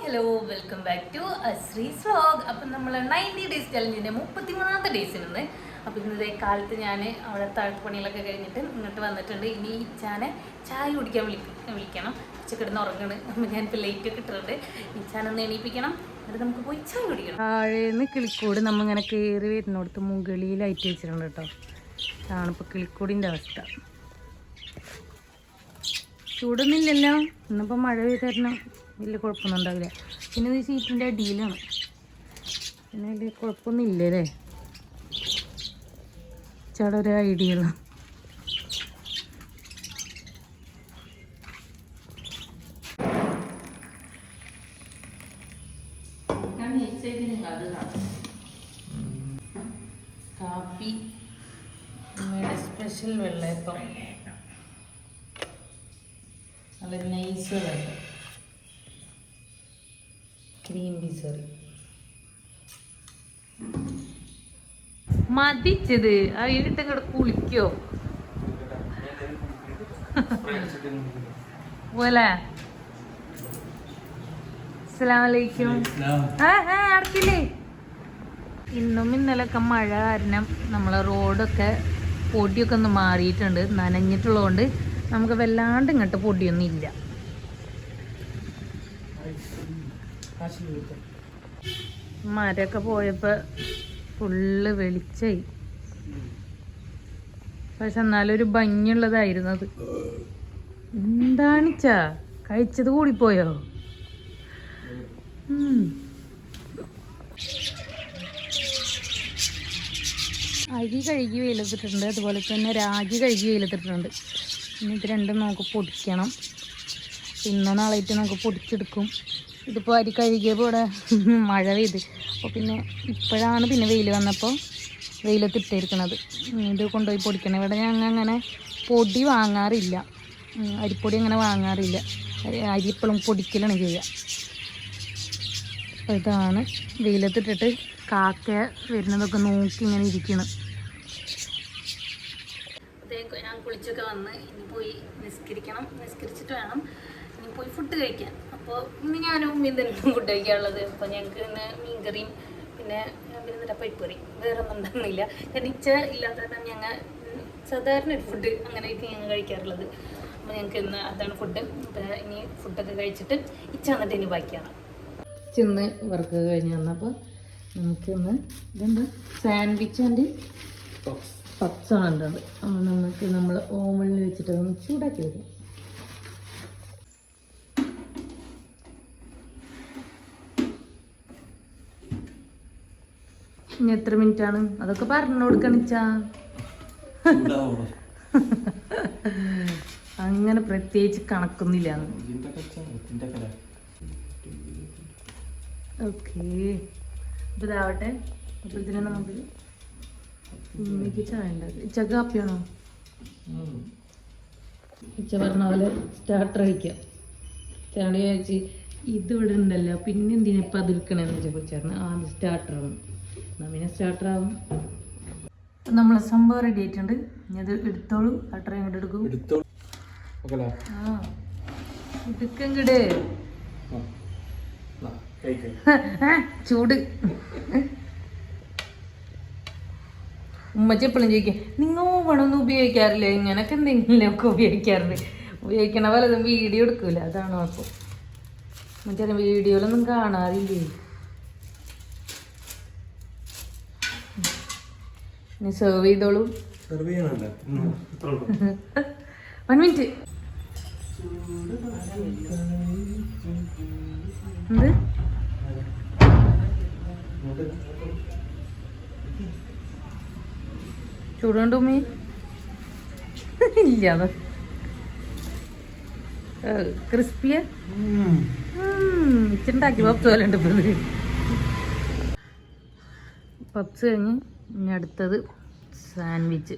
Hello welcome back to Ashree's vlog. അപ്പം നമ്മൾ 90 days ചലഞ്ചിൻ്റെ 33ാമത്തെ ഡേയ്സിനുണ്ട്. അപ്പോൾ ഇന്നത്തെ കാലത്ത് ഞാൻ അവിടെ താഴത്ത് പണികളൊക്കെ കഴിഞ്ഞിട്ട് ഇങ്ങോട്ട് വന്നിട്ടുണ്ട്. ഇനി ഇച്ചാനെ ചായ കുടിക്കാൻ വിളിക്കണം. ഉച്ചക്കിടന്ന് ഉറങ്ങണ്. അപ്പോൾ ഞാനിപ്പോൾ ലൈറ്റ് ഇട്ടിട്ടുണ്ട്. ഇച്ചാനൊന്ന് എണീപ്പിക്കണം, എന്നിട്ട് നമുക്ക് പോയി ചായ കുടിക്കണം. താഴേന്ന് കിളിക്കൂട് നമ്മളിങ്ങനെ കയറി വരുന്നിടത്ത് മുകളിൽ ലൈറ്റ് വെച്ചിട്ടുണ്ട് കേട്ടോ. അതാണ് ഇപ്പോൾ കിളിക്കൂടിൻ്റെ അവസ്ഥ. ചൂടൊന്നുമില്ലല്ലോ, ഇന്നിപ്പോൾ മഴ പെയ്തരണം വലിയ കുഴപ്പമൊന്നും ഉണ്ടാവില്ല. പിന്നെ ഇത് സീറ്റിൻ്റെ അടിയിലാണ്, പിന്നെ വലിയ കുഴപ്പമൊന്നും ഇല്ലല്ലേ. ചേട്ടാ ഒരു ഐഡിയ കാപ്പി, സ്പെഷ്യൽ വെള്ളയപ്പം, നല്ല നൈസ് വെള്ളയപ്പം, ക്രീം ബിസറി മതിച്ചത്. ആ വീട്ടിട്ട് ഇങ്ങോട്ട് കുളിക്കോ പോലെ. അസ്സലാമലൈക്കും. അടക്കില്ലേ? ഇന്നും ഇന്നലൊക്കെ മഴ കാരണം നമ്മളെ റോഡൊക്കെ പൊടിയൊക്കെ ഒന്ന് മാറിയിട്ടുണ്ട്. നനഞ്ഞിട്ടുള്ളതുകൊണ്ട് നമുക്ക് വല്ലാണ്ട് ഇങ്ങോട്ട് പൊടിയൊന്നും ഇല്ല. മരമൊക്കെ പോയപ്പോൾ ഫുള്ള് വെളിച്ചായി. പക്ഷെ എന്നാലൊരു ഭംഗിയുള്ളതായിരുന്നു അത്. എന്താണിച്ചാ കഴിച്ചത് കൂടിപ്പോയോ? അരി കഴുകി വെയിലത്തിട്ടുണ്ട്, അതുപോലെ തന്നെ രാഗി കഴുകി വെയിലത്തിട്ടുണ്ട്. ഇനി ഇത് രണ്ടും നമുക്ക് പൊടിക്കണം. ഇന്നോ നാളായിട്ട് നമുക്ക് പൊടിച്ചെടുക്കും. ഇതിപ്പോൾ അരി കഴുകിയപ്പോൾ ഇവിടെ മഴ പെയ്ത്, അപ്പോൾ പിന്നെ ഇപ്പോഴാണ് പിന്നെ വെയിൽ വന്നപ്പോൾ വെയിലത്തിട്ടിരിക്കണത്. ഇത് കൊണ്ടുപോയി പൊടിക്കണം. ഇവിടെ ഞങ്ങൾ അങ്ങനെ പൊടി വാങ്ങാറില്ല, അരിപ്പൊടി അങ്ങനെ വാങ്ങാറില്ല. അരി ഇപ്പോഴും പൊടിക്കലാണ് ചെയ്യുക. അപ്പോൾ ഇതാണ് വെയിലത്തിട്ടിട്ട് കാക്ക വരുന്നതൊക്കെ നോക്കി ഇങ്ങനെ ഇരിക്കണം. ഞാൻ കുളിച്ചൊക്കെ വന്ന് ഇനി പോയി നിസ്കരിക്കണം. നിസ്കരിച്ചിട്ട് വേണം ഇനി പോയി ഫുഡ് കഴിക്കാൻ. അപ്പോൾ ഇന്ന് ഞാനും തന്നെ ഫുഡ് കഴിക്കാനുള്ളത്. അപ്പോൾ ഞങ്ങൾക്ക് ഇന്ന് മീൻകറിയും പിന്നെ പരിപ്പറി, വേറെ ഒന്നും ഉണ്ടാകുന്നില്ല. കാരണം ഇച്ച ഇല്ലാത്ത കാരണം ഞങ്ങൾ സാധാരണ ഒരു ഫുഡ് അങ്ങനെയൊക്കെ ഞങ്ങൾ കഴിക്കാറുള്ളത്. അപ്പോൾ ഞങ്ങൾക്ക് ഇന്ന് അതാണ് ഫുഡ്. അപ്പോൾ ഇനി ഫുഡൊക്കെ കഴിച്ചിട്ട് ഇച്ച വന്നിട്ട് ഇനി ബാക്കിയാണ്. ഇന്ന് വർക്ക് കഴിഞ്ഞ് വന്നപ്പോൾ നമുക്കിന്ന് ഇതെന്താ സാൻഡ്വിച്ച് ആൻഡ് പപ്സാണ് ഉണ്ടത്. നമുക്ക് നമ്മൾ ഓവനിൽ വെച്ചിട്ട് ഒന്ന് ചൂടാക്കി വരും. ഇനി എത്ര മിനിറ്റാണ് അതൊക്കെ പറഞ്ഞു കൊടുക്കണിച്ചാ? അങ്ങനെ പ്രത്യേകിച്ച് കണക്കൊന്നുമില്ല. ഓക്കെ, അപ്പോൾ ഇതാവട്ടെ. അപ്പോൾ ഇതിനെ നമുക്ക് ഉമ്മയ്ക്ക് ചായ ഉണ്ടാക്കി. ഇച്ചക്ക് കാപ്പിയാണോ? ഇച്ച പറഞ്ഞ പോലെ സ്റ്റാർട്ടർ കഴിക്കാം. ചാടി വിചാരിച്ച് ഇതിവിടെ ഉണ്ടല്ലോ, പിന്നെ എന്തിനാ ഇപ്പം അതിരിക്കണമെന്ന് വെച്ചാൽ ചേർന്ന് ആദ്യം സ്റ്റാർട്ടറാണ്. എന്നാൽ പിന്നെ സ്റ്റാർട്ടറാവും. നമ്മളെ സംഭവം റെഡി ആയിട്ടുണ്ട്. ഇനി അത് എടുത്തോളൂ. സ്റ്റാർട്ടർ ഇങ്ങോട്ട് എടുക്കും. ആ എടുക്കങ്ങട് ചൂട്. ഉമ്മച്ചി എപ്പോഴും ചോദിക്കുക, നിങ്ങൾ ഓവണൊന്നും ഉപയോഗിക്കാറില്ല? ഇങ്ങനൊക്കെ എന്തെങ്കിലുമൊക്കെ ഉപയോഗിക്കാറുണ്ട്. ഉപയോഗിക്കണ പലതും വീഡിയോ എടുക്കൂല, അതാണ് അപ്പോൾ. മറ്റേ വീഡിയോയിലൊന്നും കാണാറില്ലേ. ഇനി സെർവ് ചെയ്തോളൂ. 1 മിനിറ്റ്. എന്ത് ചൂടുണ്ടോ ഉമ്മി? ഇല്ല, ക്രിസ്പിയ ഇച്ചിണ്ടാക്കി പപ്സ് പോലെ ഉണ്ട്. ഇപ്പോൾ പപ്സ് കഴിഞ്ഞ് ഇനി അടുത്തത് സാൻഡ്വിച്ച്.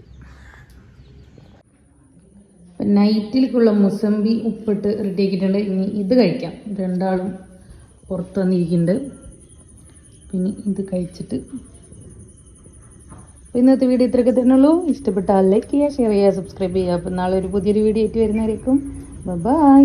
നൈറ്റിലേക്കുള്ള മുസമ്പി ഉപ്പിട്ട് റെഡി ആക്കിയിട്ടുണ്ട്. ഇനി ഇത് കഴിക്കാം. രണ്ടാളും പുറത്ത് വന്നിരിക്കുന്നുണ്ട്. പിന്നെ ഇത് കഴിച്ചിട്ട് ഇന്നത്തെ വീഡിയോ ഇത്രയൊക്കെ തന്നെയുള്ളൂ. ഇഷ്ടപ്പെട്ടാൽ ലൈക്ക് ചെയ്യുക, ഷെയർ ചെയ്യുക, സബ്സ്ക്രൈബ് ചെയ്യുക. അപ്പോൾ നാളെ ഒരു പുതിയൊരു വീഡിയോ ആയിട്ട് വരുന്നതായിരിക്കും. ബൈ.